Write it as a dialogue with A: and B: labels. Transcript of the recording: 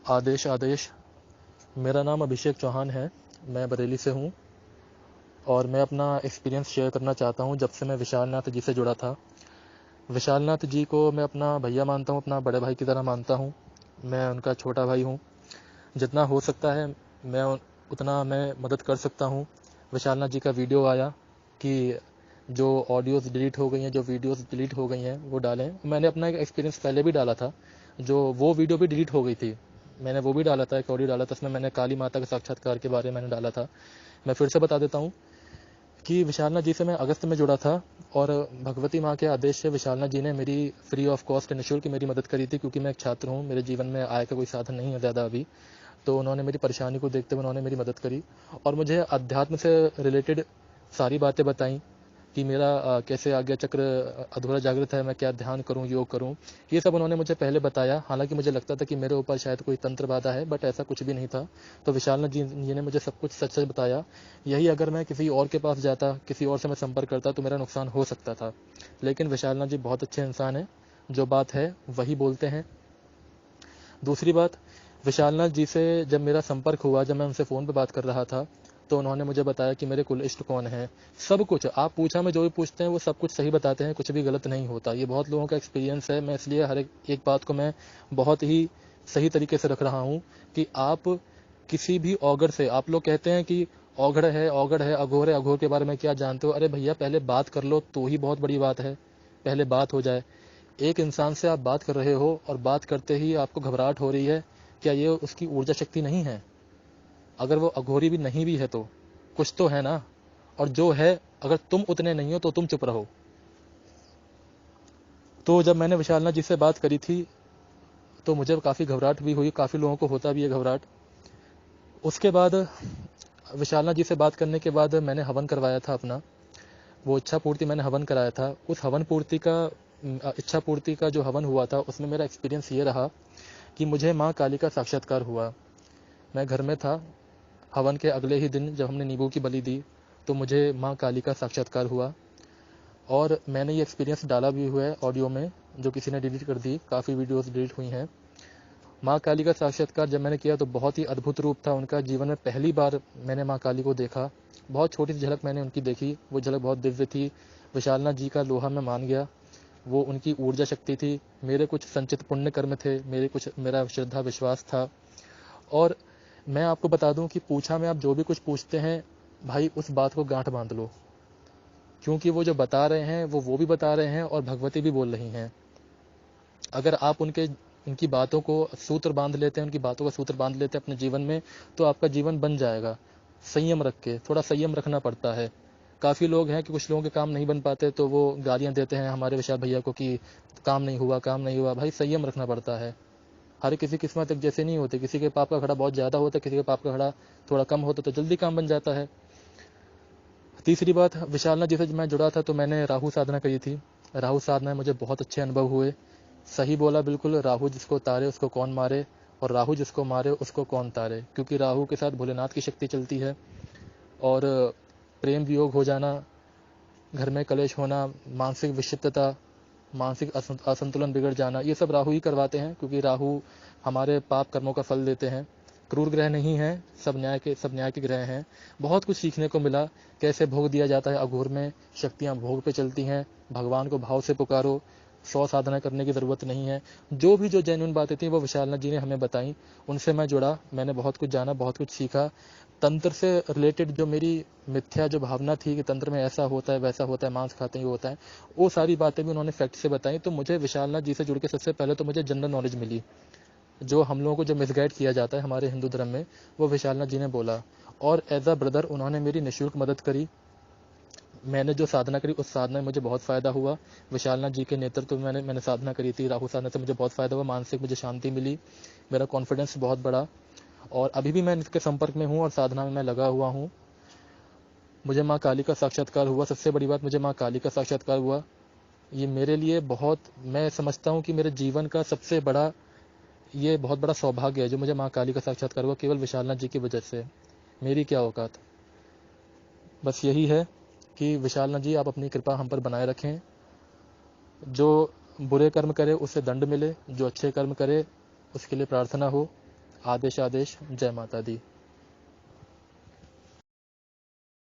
A: आदेश आदेश। मेरा नाम अभिषेक चौहान है। मैं बरेली से हूँ और मैं अपना एक्सपीरियंस शेयर करना चाहता हूँ। जब से मैं विशाल नाथ जी से जुड़ा था, विशाल नाथ जी को मैं अपना भैया मानता हूँ, अपना बड़े भाई की तरह मानता हूँ। मैं उनका छोटा भाई हूँ। जितना हो सकता है मैं उतना मैं मदद कर सकता हूँ। विशाल नाथ जी का वीडियो आया कि जो ऑडियोज़ डिलीट हो गई हैं, जो वीडियोज़ डिलीट हो गई हैं वो डालें। मैंने अपना एक एक्सपीरियंस पहले भी डाला था, जो वो वीडियो भी डिलीट हो गई थी। मैंने वो भी डाला था, एक ऑडियो डाला था, उसमें मैंने काली माता के साक्षात्कार के बारे में मैंने डाला था। मैं फिर से बता देता हूँ कि विशालनाथ जी से मैं अगस्त में जुड़ा था और भगवती माँ के आदेश से विशालनाथ जी ने मेरी फ्री ऑफ कॉस्ट निःशुल्क मेरी मदद करी थी, क्योंकि मैं एक छात्र हूँ, मेरे जीवन में आय का कोई साधन नहीं है ज़्यादा अभी। तो उन्होंने मेरी परेशानी को देखते हुए उन्होंने मेरी मदद करी और मुझे अध्यात्म से रिलेटेड सारी बातें बताई कि मेरा कैसे आज्ञा चक्र अधूरा जागृत है, मैं क्या ध्यान करूं, योग करूं। ये सब उन्होंने मुझे पहले बताया। हालांकि मुझे लगता था कि मेरे ऊपर शायद कोई तंत्र बाधा है, बट ऐसा कुछ भी नहीं था। तो विशालनाथ जी ने मुझे सब कुछ सच सच बताया। यही अगर मैं किसी और के पास जाता, किसी और से मैं संपर्क करता, तो मेरा नुकसान हो सकता था। लेकिन विशालनाथ जी बहुत अच्छे इंसान हैं, जो बात है वही बोलते हैं। दूसरी बात, विशालनाथ जी से जब मेरा संपर्क हुआ, जब मैं उनसे फ़ोन पे बात कर रहा था, तो उन्होंने मुझे बताया कि मेरे कुल इष्ट कौन है। सब कुछ आप पूछा में जो भी पूछते हैं वो सब कुछ सही बताते हैं, कुछ भी गलत नहीं होता। ये बहुत लोगों का एक्सपीरियंस है। मैं इसलिए हर एक बात को मैं बहुत ही सही तरीके से रख रहा हूँ कि आप किसी भी औगड़ से, आप लोग कहते हैं कि औगड़ है, अघोर है, अघोर के बारे में क्या जानते हो। अरे भैया, पहले बात कर लो तो ही बहुत बड़ी बात है। पहले बात हो जाए। एक इंसान से आप बात कर रहे हो और बात करते ही आपको घबराहट हो रही है, क्या ये उसकी ऊर्जा शक्ति नहीं है? अगर वो अघोरी भी नहीं भी है तो कुछ तो है ना। और जो है, अगर तुम उतने नहीं हो तो तुम चुप रहो। तो जब मैंने विशालनाथ जी से बात करी थी तो मुझे काफ़ी घबराहट भी हुई, काफ़ी लोगों को होता भी है घबराहट। उसके बाद विशालनाथ जी से बात करने के बाद मैंने हवन करवाया था अपना, वो इच्छा पूर्ति मैंने हवन कराया था। उस हवन पूर्ति का इच्छा पूर्ति का जो हवन हुआ था, उसमें मेरा एक्सपीरियंस ये रहा कि मुझे माँ काली का साक्षात्कार हुआ। मैं घर में था, हवन के अगले ही दिन जब हमने नींबू की बलि दी तो मुझे माँ काली का साक्षात्कार हुआ। और मैंने ये एक्सपीरियंस डाला भी हुआ है ऑडियो में, जो किसी ने डिलीट कर दी। काफ़ी वीडियोस डिलीट हुई हैं। माँ काली का साक्षात्कार जब मैंने किया तो बहुत ही अद्भुत रूप था उनका। जीवन में पहली बार मैंने माँ काली को देखा। बहुत छोटी सी झलक मैंने उनकी देखी, वो झलक बहुत दिव्य थी। विशालनाथ जी का लोहा मैं मान गया। वो उनकी ऊर्जा शक्ति थी। मेरे कुछ संचित पुण्य कर्म थे, मेरा श्रद्धा विश्वास था। और मैं आपको बता दूं कि पूछा में आप जो भी कुछ पूछते हैं भाई, उस बात को गांठ बांध लो, क्योंकि वो जो बता रहे हैं वो भी बता रहे हैं और भगवती भी बोल रही हैं। अगर आप उनकी बातों को सूत्र बांध लेते हैं, उनकी बातों का सूत्र बांध लेते हैं अपने जीवन में, तो आपका जीवन बन जाएगा। संयम रख के, थोड़ा संयम रखना पड़ता है। काफ़ी लोग हैं कि कुछ लोगों के काम नहीं बन पाते तो वो गालियां देते हैं हमारे विशाल भैया को कि काम नहीं हुआ, काम नहीं हुआ। भाई, संयम रखना पड़ता है। हर किसी किस्मत एक जैसे नहीं होते। किसी के पाप का घड़ा बहुत ज़्यादा होता है, किसी के पाप का घड़ा थोड़ा कम होता, तो जल्दी काम बन जाता है। तीसरी बात, विशालनाथ जी से मैं जुड़ा था तो मैंने राहु साधना करी थी। राहु साधना में मुझे बहुत अच्छे अनुभव हुए। सही बोला बिल्कुल, राहु जिसको तारे उसको कौन मारे, और राहु जिसको मारे उसको कौन तारे। क्योंकि राहु के साथ भोलेनाथ की शक्ति चलती है। और प्रेम वियोग हो जाना, घर में कलेश होना, मानसिक विक्षिप्तता, मानसिक असंतुलन बिगड़ जाना, ये सब राहु ही करवाते हैं। क्योंकि राहु हमारे पाप कर्मों का फल देते हैं। क्रूर ग्रह नहीं है, सब न्याय के ग्रह हैं। बहुत कुछ सीखने को मिला, कैसे भोग दिया जाता है अघोर में। शक्तियाँ भोग पे चलती हैं। भगवान को भाव से पुकारो, 100 साधना करने की ज़रूरत नहीं है। जो जेन्युइन बातें थी वो विशालनाथ जी ने हमें बताई। उनसे मैं जुड़ा, मैंने बहुत कुछ जाना, बहुत कुछ सीखा। तंत्र से रिलेटेड जो मेरी मिथ्या जो भावना थी कि तंत्र में ऐसा होता है, वैसा होता है, मांस खाते हैं, ये होता है, वो सारी बातें भी उन्होंने फैक्ट से बताई। तो मुझे विशालनाथ जी से जुड़ के सबसे पहले तो मुझे जनरल नॉलेज मिली। जो हम लोगों को जो मिसगाइड किया जाता है हमारे हिंदू धर्म में, वो विशालनाथ जी ने बोला। और एज अ ब्रदर उन्होंने मेरी निःशुल्क मदद करी। मैंने जो साधना करी उस साधना में मुझे बहुत फ़ायदा हुआ। विशालनाथ जी के नेतृत्व में मैंने साधना करी थी। राहु साधना से मुझे बहुत फ़ायदा हुआ, मानसिक मुझे शांति मिली, मेरा कॉन्फिडेंस बहुत बढ़ा। और अभी भी मैं इसके संपर्क में हूँ और साधना में मैं लगा हुआ हूँ। मुझे माँ काली का साक्षात्कार हुआ। सबसे बड़ी बात, मुझे माँ काली का साक्षात्कार हुआ। ये मेरे लिए बहुत, मैं समझता हूँ कि मेरे जीवन का सबसे बड़ा, ये बहुत बड़ा सौभाग्य है जो मुझे माँ काली का साक्षात्कार हुआ केवल विशालनाथ जी की वजह से। मेरी क्या औकात। बस यही है कि विशालनाथ जी, आप अपनी कृपा हम पर बनाए रखें। जो बुरे कर्म करे उससे दंड मिले, जो अच्छे कर्म करे उसके लिए प्रार्थना हो। आदेश आदेश। जय माता दी।